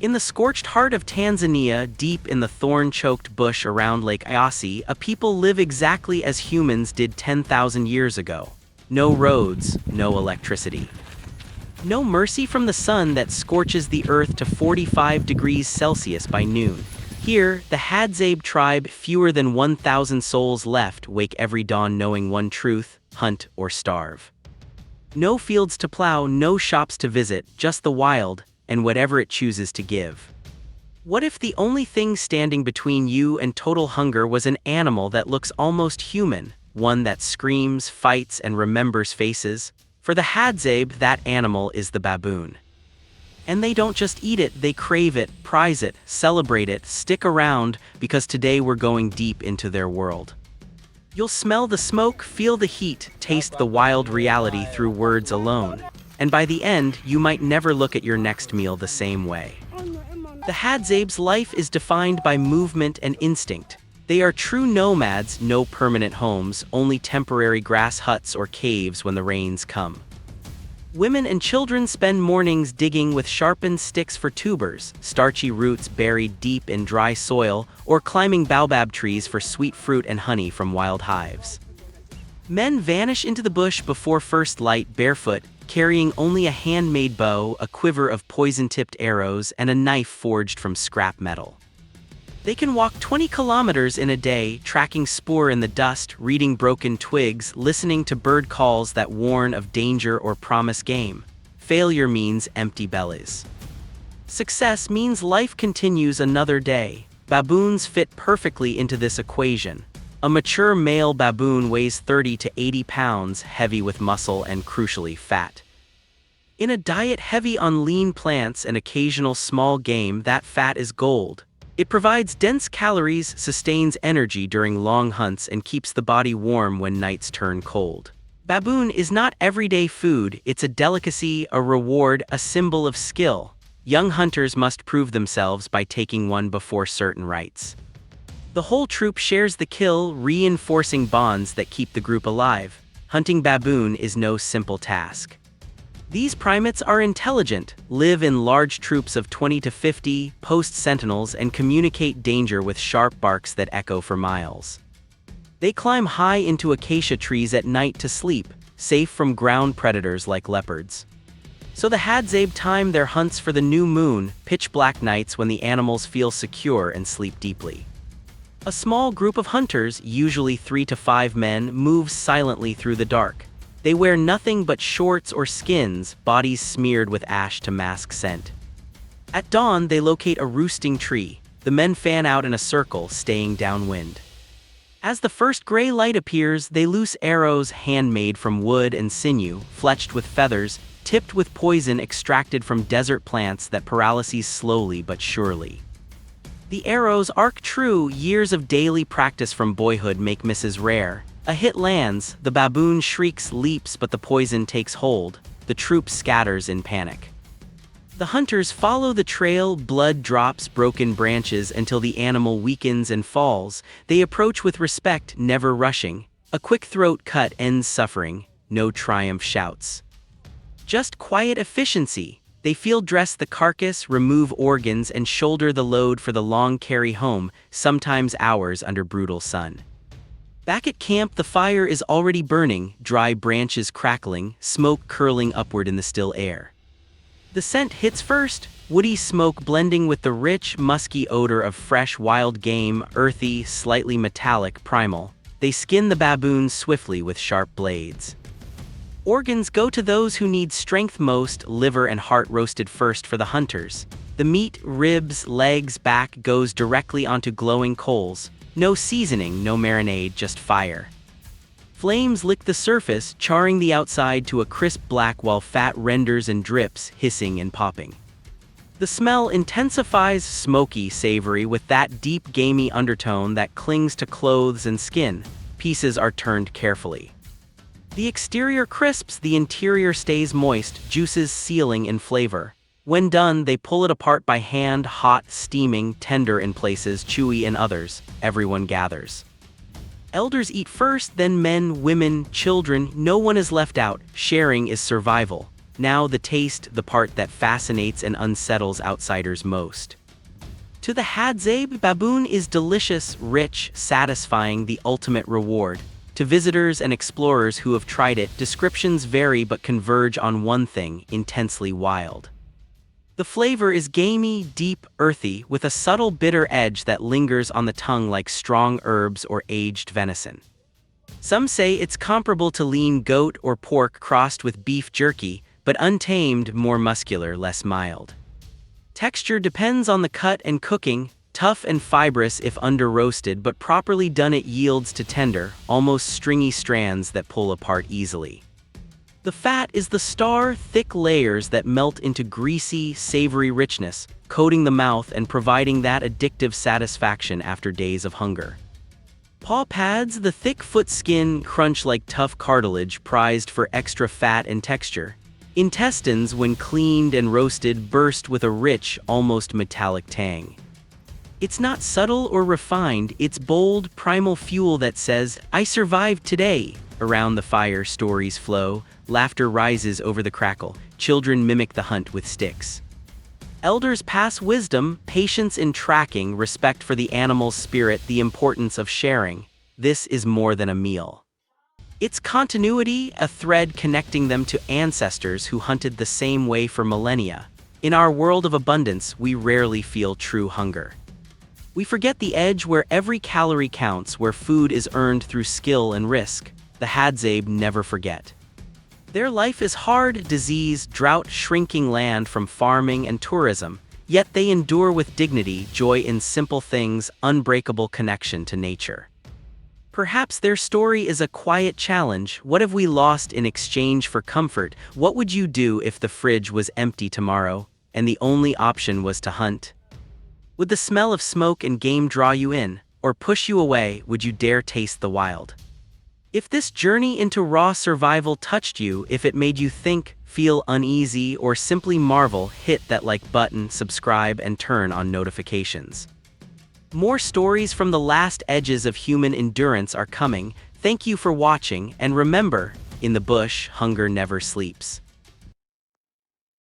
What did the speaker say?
In the scorched heart of Tanzania, deep in the thorn-choked bush around Lake Eyasi, a people live exactly as humans did 10,000 years ago. No roads, no electricity. No mercy from the sun that scorches the earth to 45 degrees Celsius by noon. Here, the Hadzabe tribe, fewer than 1,000 souls left, wake every dawn knowing one truth: hunt or starve. No fields to plow, no shops to visit, just the wild, and whatever it chooses to give. What if the only thing standing between you and total hunger was an animal that looks almost human, one that screams, fights, and remembers faces? For the Hadzabe, that animal is the baboon. And they don't just eat it, they crave it, prize it, celebrate it. Stick around, because today we're going deep into their world. You'll smell the smoke, feel the heat, taste the wild reality through words alone. And by the end, you might never look at your next meal the same way. The Hadzabe's life is defined by movement and instinct. They are true nomads, no permanent homes, only temporary grass huts or caves when the rains come. Women and children spend mornings digging with sharpened sticks for tubers, starchy roots buried deep in dry soil, or climbing baobab trees for sweet fruit and honey from wild hives. Men vanish into the bush before first light, barefoot, carrying only a handmade bow, a quiver of poison-tipped arrows, and a knife forged from scrap metal. They can walk 20 kilometers in a day, tracking spoor in the dust, reading broken twigs, listening to bird calls that warn of danger or promise game. Failure means empty bellies. Success means life continues another day. Baboons fit perfectly into this equation. A mature male baboon weighs 30 to 80 pounds, heavy with muscle and, crucially, fat. In a diet heavy on lean plants and occasional small game, that fat is gold. It provides dense calories, sustains energy during long hunts, and keeps the body warm when nights turn cold. Baboon is not everyday food, it's a delicacy, a reward, a symbol of skill. Young hunters must prove themselves by taking one before certain rites. The whole troop shares the kill, reinforcing bonds that keep the group alive. Hunting baboon is no simple task. These primates are intelligent, live in large troops of 20 to 50, post sentinels, and communicate danger with sharp barks that echo for miles. They climb high into acacia trees at night to sleep, safe from ground predators like leopards. So the Hadzabe time their hunts for the new moon, pitch-black nights when the animals feel secure and sleep deeply. A small group of hunters, usually 3 to 5 men, moves silently through the dark. They wear nothing but shorts or skins, bodies smeared with ash to mask scent. At dawn, they locate a roosting tree. The men fan out in a circle, staying downwind. As the first gray light appears, they loose arrows handmade from wood and sinew, fletched with feathers, tipped with poison extracted from desert plants that paralyses slowly but surely. The arrows arc true, years of daily practice from boyhood make misses rare. A hit lands, the baboon shrieks, leaps, but the poison takes hold. The troop scatters in panic. The hunters follow the trail, blood drops, broken branches, until the animal weakens and falls. They approach with respect, never rushing. A quick throat cut ends suffering, no triumph shouts. Just quiet efficiency. They field dress the carcass, remove organs, and shoulder the load for the long carry home, sometimes hours under brutal sun. Back at camp, the fire is already burning, dry branches crackling, smoke curling upward in the still air. The scent hits first, woody smoke blending with the rich, musky odor of fresh wild game, earthy, slightly metallic, primal. They skin the baboons swiftly with sharp blades. Organs go to those who need strength most, liver and heart roasted first for the hunters. The meat, ribs, legs, back goes directly onto glowing coals. No seasoning, no marinade, just fire. Flames lick the surface, charring the outside to a crisp black while fat renders and drips, hissing and popping. The smell intensifies, smoky, savory, with that deep gamey undertone that clings to clothes and skin. Pieces are turned carefully. The exterior crisps, the interior stays moist, juices sealing in flavor. When done, they pull it apart by hand, hot, steaming, tender in places, chewy in others. Everyone gathers. Elders eat first, then men, women, children. No one is left out. Sharing is survival. Now the taste, the part that fascinates and unsettles outsiders most. To the Hadzabe, baboon is delicious, rich, satisfying, the ultimate reward. To visitors and explorers who have tried it, descriptions vary but converge on one thing: intensely wild. The flavor is gamey, deep, earthy, with a subtle bitter edge that lingers on the tongue like strong herbs or aged venison. Some say it's comparable to lean goat or pork crossed with beef jerky, but untamed, more muscular, less mild. Texture depends on the cut and cooking. Tough and fibrous if under-roasted, but properly done it yields to tender, almost stringy strands that pull apart easily. The fat is the star, thick layers that melt into greasy, savory richness, coating the mouth and providing that addictive satisfaction after days of hunger. Paw pads, the thick foot skin, crunch like tough cartilage prized for extra fat and texture. Intestines, when cleaned and roasted, burst with a rich, almost metallic tang. It's not subtle or refined, it's bold, primal fuel that says, "I survived today." Around the fire, stories flow, laughter rises over the crackle, children mimic the hunt with sticks. Elders pass wisdom, patience in tracking, respect for the animal's spirit, the importance of sharing. This is more than a meal. It's continuity, a thread connecting them to ancestors who hunted the same way for millennia. In our world of abundance, we rarely feel true hunger. We forget the edge where every calorie counts, where food is earned through skill and risk. The Hadzabe never forget. Their life is hard, disease, drought, shrinking land from farming and tourism, yet they endure with dignity, joy in simple things, unbreakable connection to nature. Perhaps their story is a quiet challenge. What have we lost in exchange for comfort? What would you do if the fridge was empty tomorrow, and the only option was to hunt? Would the smell of smoke and game draw you in, or push you away? Would you dare taste the wild? If this journey into raw survival touched you, if it made you think, feel uneasy, or simply marvel, hit that like button, subscribe, and turn on notifications. More stories from the last edges of human endurance are coming. Thank you for watching, and remember, in the bush, hunger never sleeps.